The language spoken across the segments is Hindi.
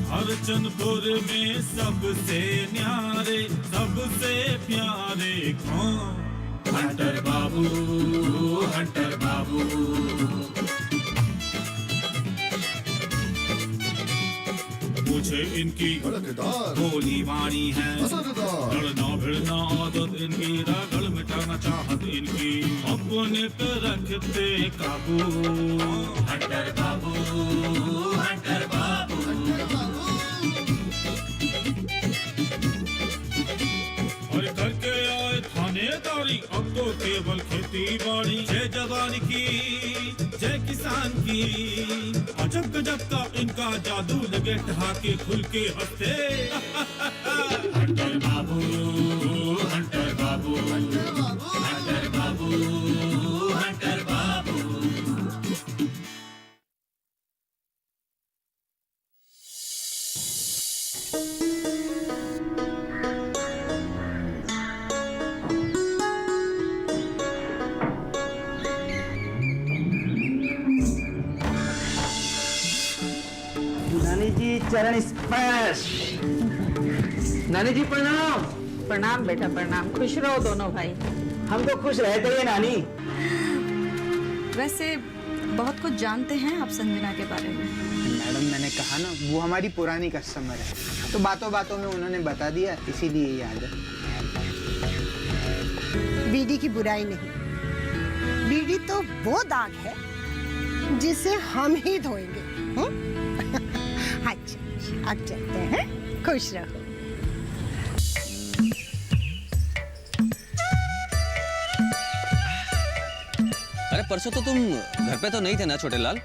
हरचंदपुर में सबसे न्यारे सबसे प्यारे कौन? हंटर बाबू, हंटर बाबू। मुझे इनकी बोली वाणी है, लड़ना भिड़ना आदत इनकी, रगड़ मिटाना चाहत इनकी, अपने पे रखते काबू। हंटर बाबू, हंटर बाबू। और करके आए थानेदारी, अब तो केवल खेती बाड़ी। जय जवान की, जय किसान की, अजब गजब का इनका जादू, लगे ठहाके खुल के हंसते। हंटर बाबू, हंटर बाबू, हंटर बाबू, हंटर बाबू। नानी जी चरण स्पर्श। नानी जी प्रणाम। प्रणाम बेटा प्रणाम। खुश रहो दोनों भाई। हम तो खुश रहते हैं नानी। वैसे बहुत कुछ जानते हैं आप संजना के बारे में। मैडम मैंने कहा ना, वो हमारी पुरानी कस्टमर है, तो बातों बातों में उन्होंने बता दिया, इसीलिए याद है। बीडी की बुराई नहीं, बीडी तो वो दाग है जिसे हम ही धोएंगे। अच्छा अब चलते हैं, खुश रहो। अरे परसों तो तुम घर पे तो नहीं थे ना छोटे लाल?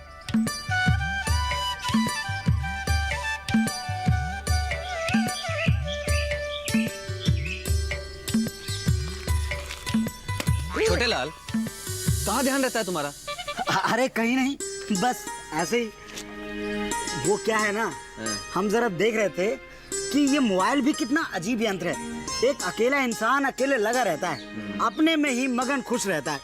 छोटे लाल, कहाँ ध्यान रहता है तुम्हारा? अरे कहीं नहीं, बस ऐसे ही। वो क्या है ना, हम जरा देख रहे थे कि ये मोबाइल भी कितना अजीब यंत्र है। एक अकेला इंसान अकेले लगा रहता है, अपने में ही मगन खुश रहता है।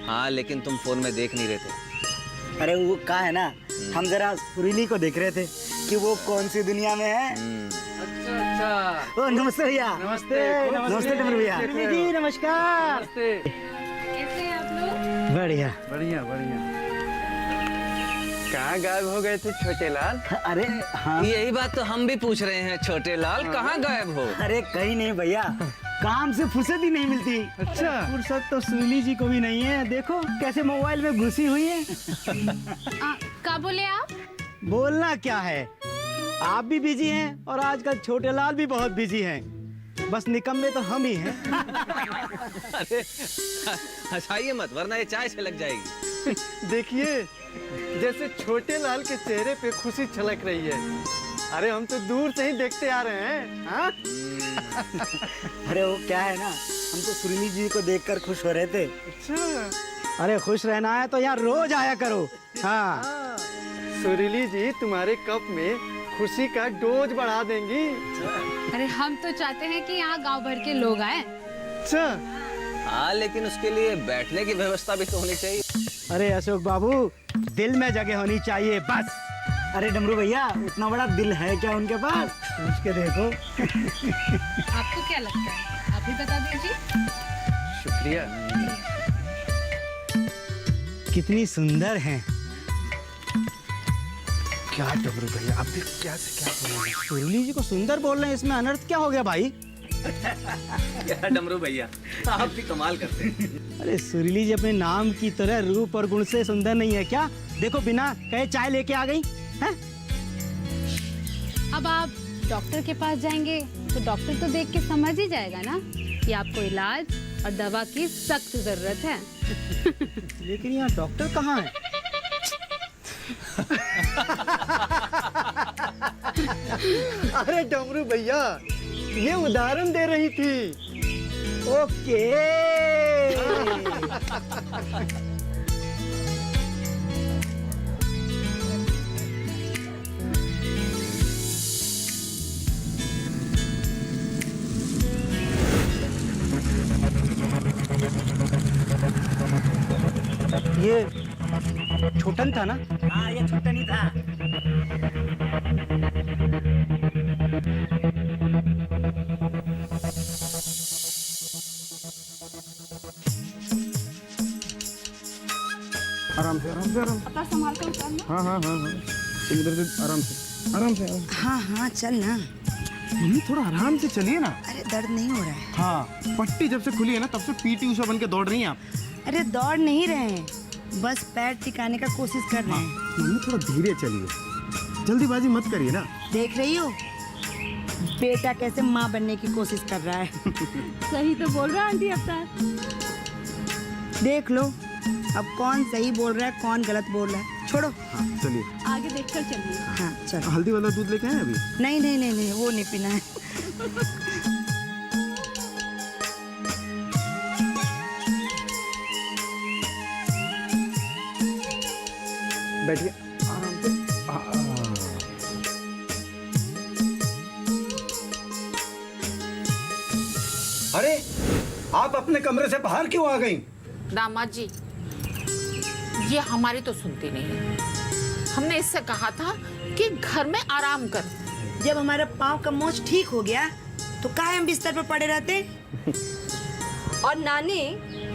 हाँ लेकिन तुम फोन में देख नहीं रहे थे। अरे वो क्या है ना, हम जरा सुरीली को देख रहे थे कि वो कौन सी दुनिया में है। अच्छा अच्छा। ओ नमस्ते भैया। नमस्ते नमस्ते डमरू भैया। जी नमस्कार। कैसे हैं आप लोग? बढ़िया बढ़िया बढ़िया। कहाँ गायब हो गए थे छोटे लाल? अरे हाँ, यही बात तो हम भी पूछ रहे हैं छोटे लाल, कहाँ गायब हो? अरे कहीं नहीं भैया, काम से फुर्सत ही नहीं मिलती। अच्छा। फुर्सत तो सुरीली जी को भी नहीं है, देखो कैसे मोबाइल में घुसी हुई है। क्या बोले आप? बोलना क्या है, आप भी बिजी हैं और आजकल छोटे लाल भी बहुत बिजी हैं। बस निकम्मे तो हम ही हैं। अरे हंसाइए मत वरना ये चाय से लग जाएगी। देखिए जैसे छोटे लाल के चेहरे पे खुशी छलक रही है। अरे हम तो दूर से ही देखते आ रहे हैं। हाँ? अरे वो क्या है ना, हम तो सुरीली जी को देखकर खुश हो रहे थे। अच्छा। अरे खुश रहना है तो यार रोज आया करो। हाँ सुरीली जी तुम्हारे कप में खुशी का डोज बढ़ा देंगी। अरे हम तो चाहते हैं कि यहाँ गांव भर के लोग आए। अच्छा। हाँ लेकिन उसके लिए बैठने की व्यवस्था भी तो होनी चाहिए। अरे अशोक बाबू, दिल में जगह होनी चाहिए बस। अरे डमरू भैया, उतना बड़ा दिल है क्या उनके पास? पूछ के देखो। आपको क्या लगता है, आप ही बता दीजिए। शुक्रिया। कितनी सुंदर हैं। क्या डमरू भैया, आप भी क्या से क्या बोल रहे हैं? सुरीली जी को सुंदर बोल रहे हैं, इसमें अनर्थ क्या हो गया भाई? क्या डमरू भैया, आप भी कमाल करते हैं। अरे सुरीली जी अपने नाम की तरह रूप और गुण से सुंदर नहीं है क्या? देखो बिना कहे चाय लेके आ गई हैं? अब आप डॉक्टर के पास जाएंगे तो डॉक्टर तो देख के समझ ही जाएगा ना कि आपको इलाज और दवा की सख्त जरूरत है। लेकिन यहाँ डॉक्टर कहाँ है? अरे डमरू भैया, ये उदाहरण दे रही थी। ओके। ये छोटन था ना? हाँ ये छोटन ही था। से आराम। अपना संभाल कर उतारना। हाँ हाँ हाँ हाँ, तुम इधर से आराम से आराम से आराम। हाँ हाँ चल ना। मम्मी थोड़ा आराम से चलिए ना। अरे दर्द नहीं हो रहा है। हाँ, पट्टी जब से खुली है ना तब से पीटी उषा बन के दौड़ रही हैं आप। अरे दौड़ नहीं रहे हैं, बस पैर टिकाने का कोशिश कर रहे हैं। मम्मी थोड़ा धीरे चलिए, जल्दीबाजी मत करिए ना। देख रही हो बेटा कैसे माँ बनने की कोशिश कर रहा है। सही तो बोल रहा है आंटी अवतार। देख लो अब कौन सही बोल रहा है कौन गलत बोल रहा है। छोड़ो। हाँ चलिए। आगे देखकर चलिए। हाँ चलो। हल्दी वाला दूध लेके आए अभी? नहीं नहीं नहीं नहीं वो नहीं पीना है। बैठिए आराम से। अरे आप अपने कमरे से बाहर क्यों आ गई? दामाद जी, ये हमारी तो सुनती नहीं है। हमने इससे कहा था कि घर में आराम कर। जब हमारा पाँव का मोच ठीक हो गया तो काहे हम बिस्तर पर पड़े रहते। और नानी,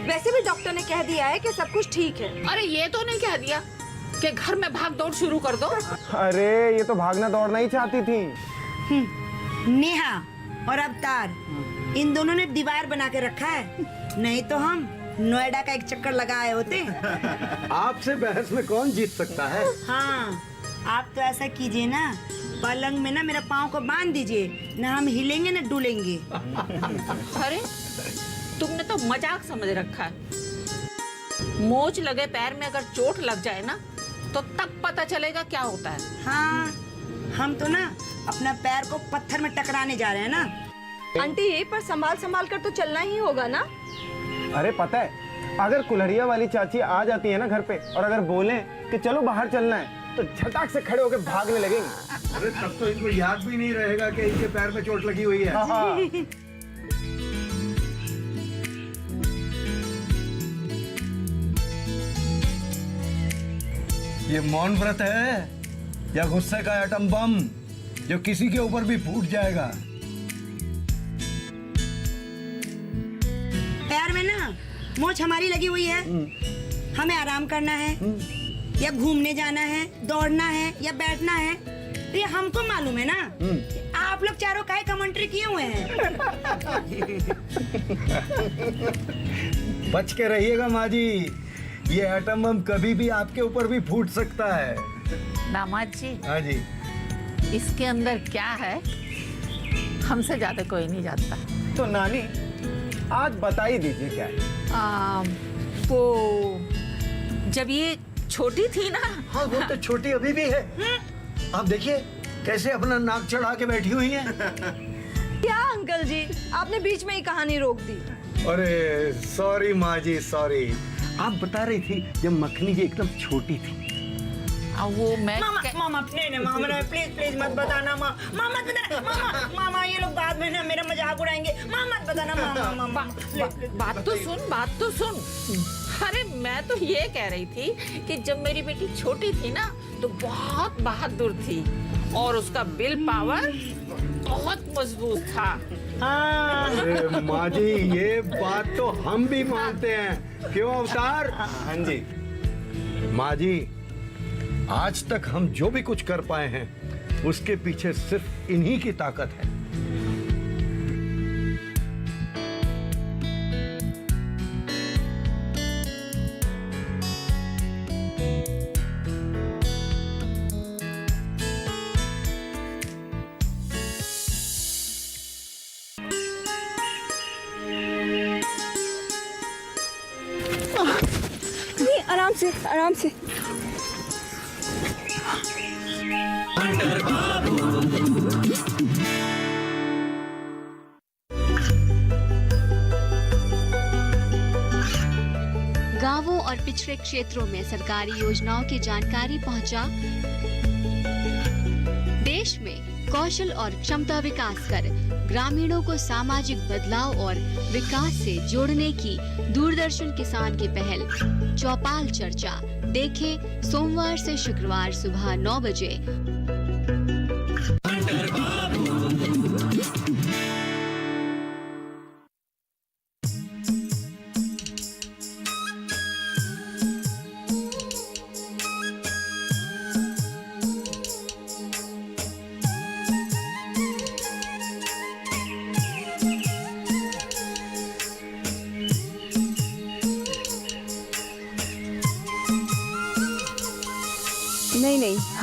वैसे भी डॉक्टर ने कह दिया है कि सब कुछ ठीक है। अरे ये तो नहीं कह दिया कि घर में भाग दौड़ शुरू कर दो। अरे ये तो भागना दौड़ना ही चाहती थी। नेहा और अवतार इन दोनों ने दीवार बना के रखा है, नहीं तो हम नोएडा का एक चक्कर लगाए होते। आपसे बहस में कौन जीत सकता है? हाँ आप तो ऐसा कीजिए ना, पलंग में ना मेरा पाँव को बांध दीजिए, ना हम हिलेंगे ना डुलेंगे। अरे तुमने तो मजाक समझ रखा है। मोच लगे पैर में अगर चोट लग जाए ना तो तब पता चलेगा क्या होता है। हाँ हम तो ना अपना पैर को पत्थर में टकराने जा रहे हैं ना। आंटी, पर संभाल संभाल कर तो चलना ही होगा ना। अरे पता है, अगर कुल्हड़िया वाली चाची आ जाती है ना घर पे और अगर बोले कि चलो बाहर चलना है तो झटाक से खड़े होकर भागने लगेंगे। अरे तब तो इनको याद भी नहीं रहेगा कि इनके पैर में चोट लगी हुई है। हाँ। ये मौन व्रत है या गुस्से का एटम बम जो किसी के ऊपर भी फूट जाएगा? पैर में ना मोच हमारी लगी हुई है, हमें आराम करना है या घूमने जाना है, दौड़ना है या बैठना है, तो ये हमको मालूम है ना। आप लोग चारों काहे कमेंट्री किए हुए हैं। बच के रहिएगा माँ जी, ये एटम बम कभी भी आपके ऊपर भी फूट सकता है। दामाद जी, हाँ जी। इसके अंदर क्या है हमसे ज्यादा कोई नहीं जानता। तो नानी आज बता ही दीजिए क्या है। वो जब ये छोटी थी ना। हाँ वो तो छोटी अभी भी है। आप देखिए कैसे अपना नाक चढ़ा के बैठी हुई है। क्या अंकल जी, आपने बीच में ही कहानी रोक दी। अरे सॉरी माँ जी सॉरी। आप बता रही थी जब मखनी जी एकदम छोटी थी। वो मैं मामा नहीं मामा प्लीज प्लीज मत बताना मामा मत बताना मामा ये लोग बाद में ना मेरा मजाक उड़ाएंगे। मामा मत बताना मामा। बात तो सुन। अरे मैं तो ये कह रही थी कि जब मेरी बेटी छोटी थी ना तो बहुत बहादुर थी और उसका विल पावर बहुत मजबूत था। अरे माँ जी ये बात तो हम भी मानते हैं, क्यों अवतार? हाँ जी। माँ जी आज तक हम जो भी कुछ कर पाए हैं उसके पीछे सिर्फ इन्हीं की ताकत है। आराम से आराम से। गांवों और पिछड़े क्षेत्रों में सरकारी योजनाओं की जानकारी पहुंचा। देश में कौशल और क्षमता विकास कर ग्रामीणों को सामाजिक बदलाव और विकास से जोड़ने की दूरदर्शन किसान की पहल चौपाल चर्चा देखें सोमवार से शुक्रवार सुबह 9 बजे।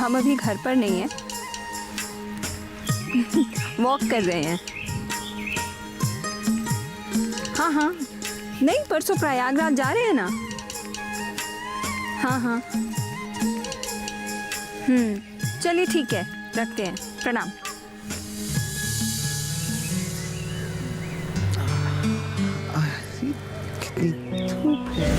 हम अभी घर पर नहीं हैं, वॉक कर रहे हैं। हाँ हाँ, नहीं परसों प्रयागराज जा रहे हैं ना। हाँ हाँ, चलिए ठीक है, रखते हैं, प्रणाम। कितनी धूप है।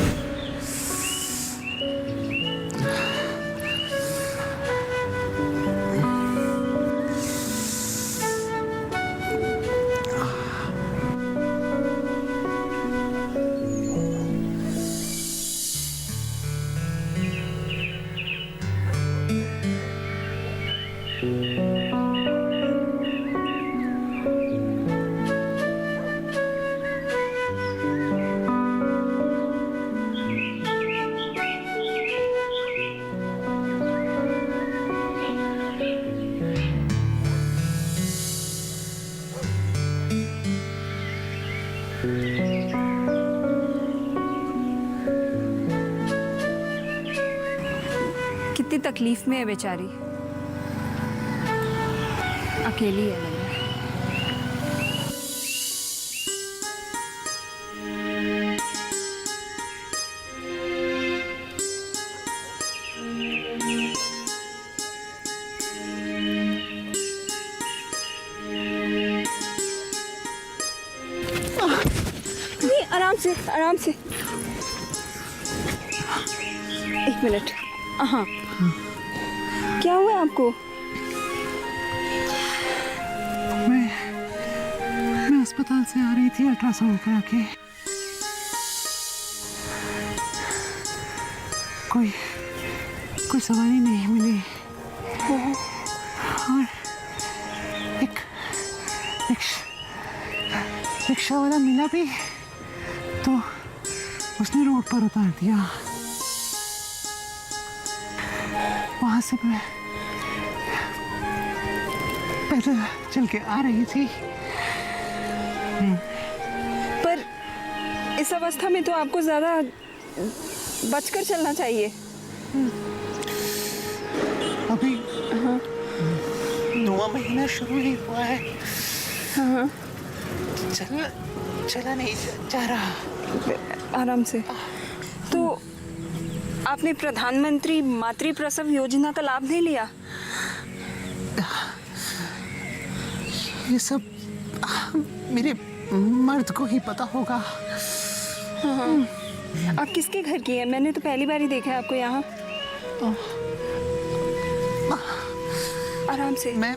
कितनी तकलीफ में है बेचारी, अकेली है लग रहा है। नहीं, आराम से आराम से, एक मिनट। हाँ, क्या हुआ आपको? मैं अस्पताल से आ रही थी अल्ट्रासाउंड करा के, कोई सवारी नहीं मिली और एक रिक्शा वाला मिला भी तो उसने रोड पर उतार दिया। वहां से मैं पैदल चल के आ रही थी। पर इस अवस्था में तो आपको ज्यादा बचकर चलना चाहिए। अभी 9वां महीना शुरू ही हुआ है। हाँ, चला नहीं जा रहा। आराम से। तो आपने प्रधानमंत्री मातृ प्रसव योजना का लाभ नहीं लिया? ये सब मेरे मर्द को ही पता होगा। हाँ। आप किसके घर की हैं? मैंने तो पहली बार ही देखा है आपको यहाँ। आराम से। मैं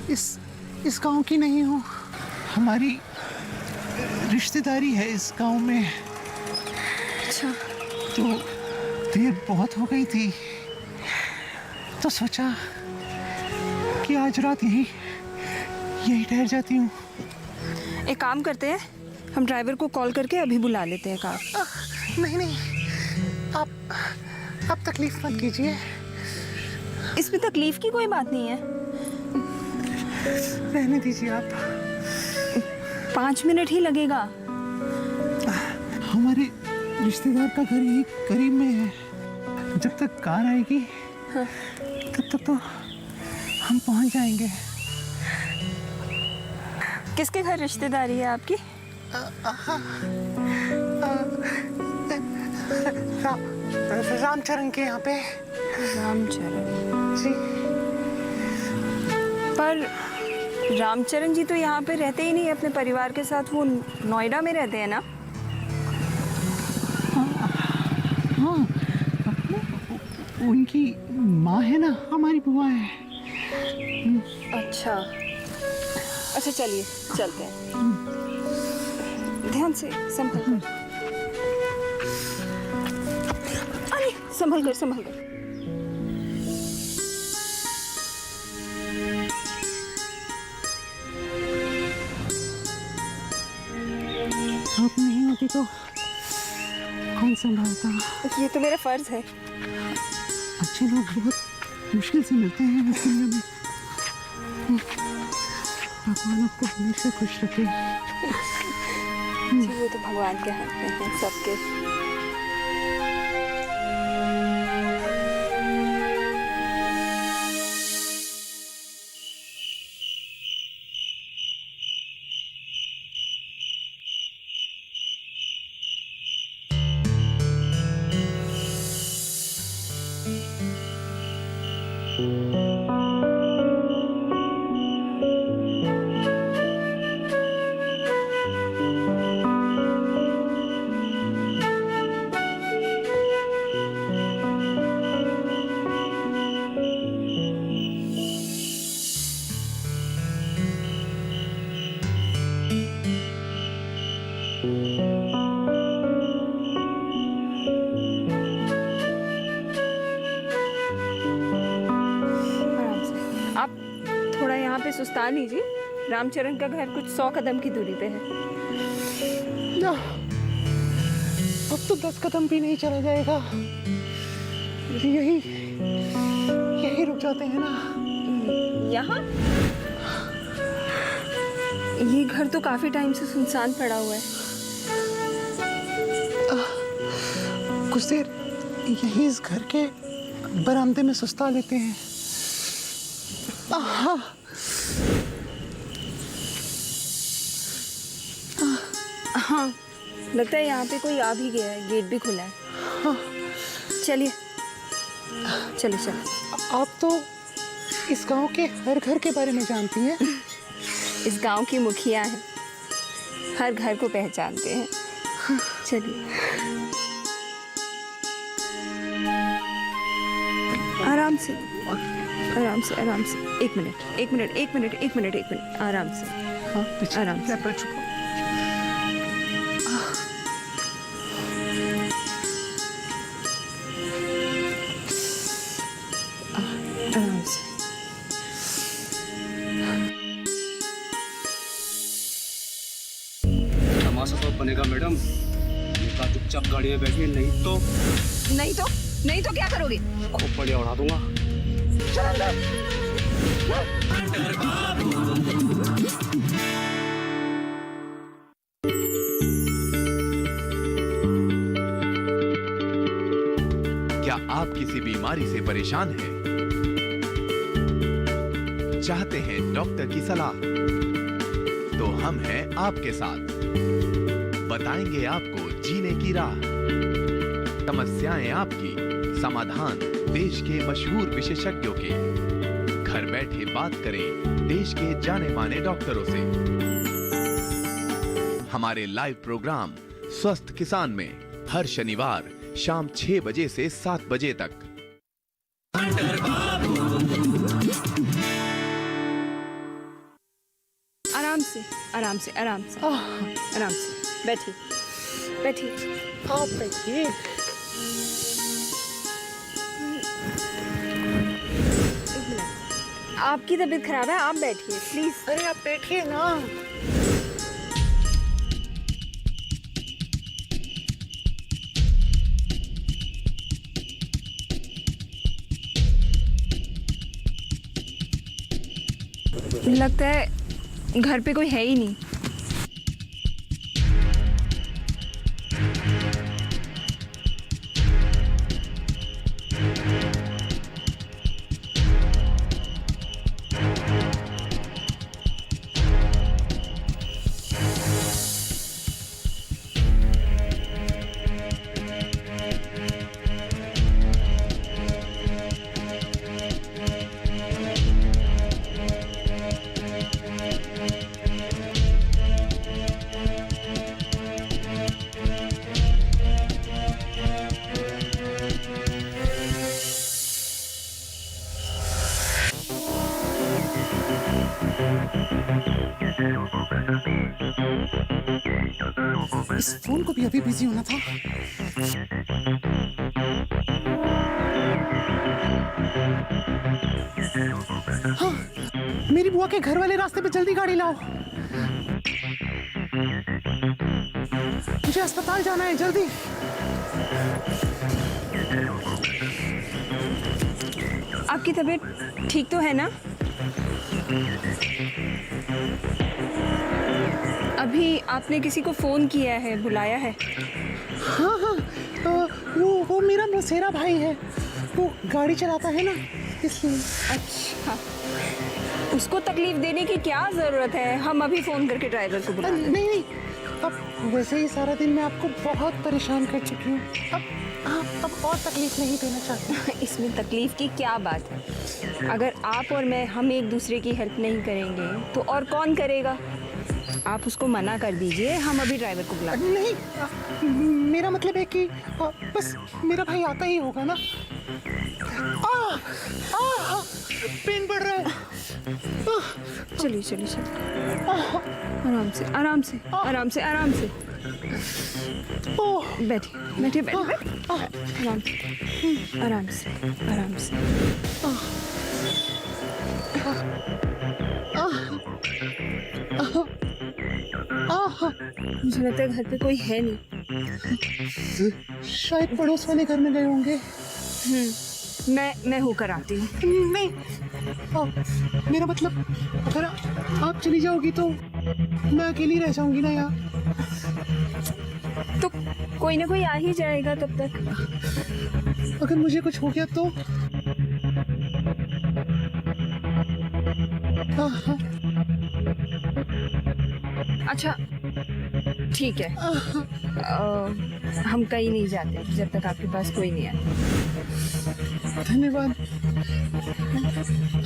इस गांव की नहीं हूँ, हमारी रिश्तेदारी है इस गांव में। अच्छा। तो देर बहुत हो गई थी तो सोचा कि आज रात यही ठहर जाती हूँ। एक काम करते हैं, हम ड्राइवर को कॉल करके अभी बुला लेते हैं कार। नहीं, आप तकलीफ मत कीजिए। इसमें तकलीफ की कोई बात नहीं है। रहने दीजिए आप। 5 मिनट ही लगेगा। हमारे रिश्तेदार का घर यही करीब में है। जब तक कार आएगी तब तक तो हम पहुंच जाएंगे। किसके घर रिश्तेदारी है आपकी? रामचरण के यहाँ पे। रामचरण जी। पर रामचरण जी तो यहाँ पे रहते ही नहीं अपने परिवार के साथ, वो नोएडा में रहते हैं ना? हाँ, उनकी माँ है ना, हमारी बुआ है। अच्छा चलिए चलते हैं। ध्यान से, संभल कर। अरे संभल कर। आप नहीं होती तो कौन संभालता? ये तो मेरा फर्ज है। अच्छे लोग बहुत मुश्किल से मिलते हैं इस दुनिया में। भगवान आपको हमेशा खुश रखे। वो तो भगवान के हाथ में है सबके। आप थोड़ा यहाँ पे सुस्ता लीजिए। रामचरण का घर कुछ 100 कदम की दूरी पे है। ना, अब तो 10 कदम भी नहीं चला जाएगा। यही रुक जाते हैं ना। यहाँ ये घर तो काफी टाइम से सुनसान पड़ा हुआ है। कुछ देर यही इस घर के बरामदे में सुस्ता लेते हैं। हाँ, लगता है यहाँ पे कोई आ भी गया है। गेट भी खुला है। हाँ। चलिए चलिए चलिए। आप तो इस गांव के हर घर के बारे में जानती हैं। इस गांव की मुखिया है, हर घर को पहचानते हैं। चलिए आराम से आराम से आराम से। एक मिनट आराम से। हाँ, आराम से। आराम से। तमाशा सब बनेगा मैडम। चुपचाप गाड़ी में बैठिए, नहीं तो क्या करोगे? खोपड़िया उड़ा दूंगा। क्या आप किसी बीमारी से परेशान हैं? चाहते हैं डॉक्टर की सलाह? तो हम हैं आपके साथ। बताएंगे आपको जीने की राह। समस्याएं आपकी, समाधान देश के मशहूर विशेषज्ञों के। घर बैठे बात करें देश के जाने माने डॉक्टरों से। हमारे लाइव प्रोग्राम स्वस्थ किसान में हर शनिवार शाम 6 बजे से 7 बजे तक। आराम से बैठिए। आप बैठिए। आपकी तबीयत खराब है, आप बैठिए प्लीज। अरे आप बैठिए ना। लगता है घर पे कोई है ही नहीं। इस फोन को भी अभी बिजी होना था। हाँ, मेरी बुआ के घर वाले रास्ते पे जल्दी गाड़ी लाओ। मुझे अस्पताल जाना है, जल्दी। आपकी तबीयत ठीक तो है ना? अभी आपने किसी को फोन किया है, बुलाया है? हाँ, वो मेरा मौसेरा भाई है। वो गाड़ी चलाता है ना, इसलिए। अच्छा, उसको तकलीफ देने की क्या जरूरत है? हम अभी फोन करके ड्राइवर को बुला लेंगे। नहीं, अब वैसे ही सारा दिन मैं आपको बहुत परेशान कर चुकी हूँ। अब और तकलीफ नहीं देना चाहती। इसमें तकलीफ की क्या बात है? अगर आप और मैं हम एक दूसरे की हेल्प नहीं करेंगे तो और कौन करेगा? आप उसको मना कर दीजिए, हम अभी ड्राइवर को बुला। नहीं, मेरा मतलब है कि बस मेरा भाई आता ही होगा ना। पेन बढ़ रहा है। चलिए आराम से बैठिए आराम से मुझे लगता है घर पे कोई है नहीं। शायद पड़ोस वाले घर में गए होंगे। मैं होकर आती हूँ। नहीं, मेरा मतलब अगर आप चली जाओगी तो मैं अकेली रह जाऊंगी ना यार। तो कोई ना कोई आ ही जाएगा तब तक। अगर मुझे कुछ हो गया तो अच्छा ठीक है, हम कहीं नहीं जाते जब तक आपके पास कोई नहीं है। धन्यवाद,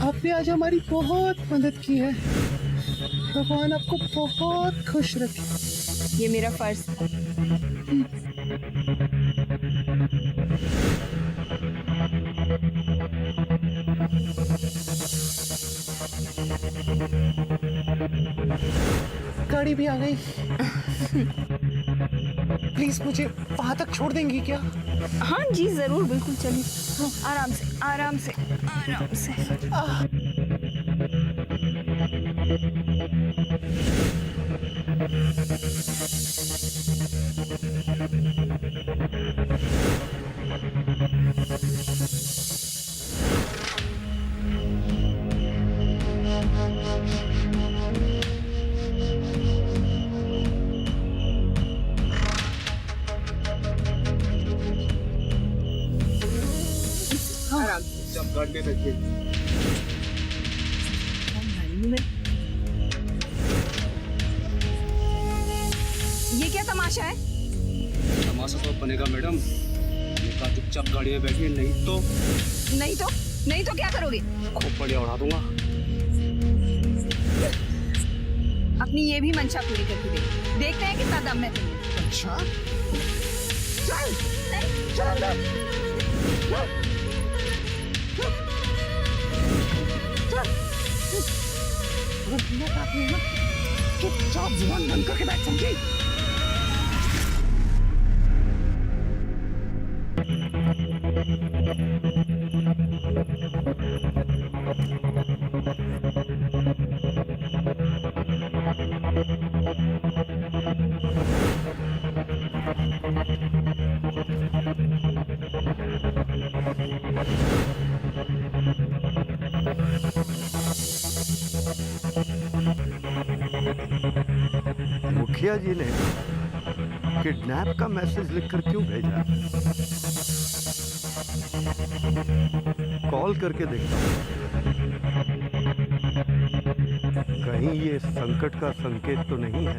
आपने आज हमारी बहुत मदद की है। भगवान आपको बहुत खुश रखे। ये मेरा फर्ज है। गाड़ी भी आ गई। प्लीज मुझे वहां तक छोड़ देंगी क्या? हाँ जी जरूर, बिल्कुल, चलिए आराम से आराम से आराम से। गाड़ी में बैठिए। ये क्या तमाशा है? तमाशा तो बनेगा मैडम। कहा चुपचाप गाड़ी में बैठिए, नहीं तो क्या करोगे? खूब बढ़िया उड़ा दूंगा। अपनी ये भी मंशा पूरी करके देखते हैं कितना दम है तुम्हें। अच्छा चुपचाप जुबान बंद करके बैठ, समझी? मुखिया जी ने किडनैप का मैसेज लिखकर क्यों भेजा? कॉल करके देखता हूं, कहीं ये संकट का संकेत तो नहीं है।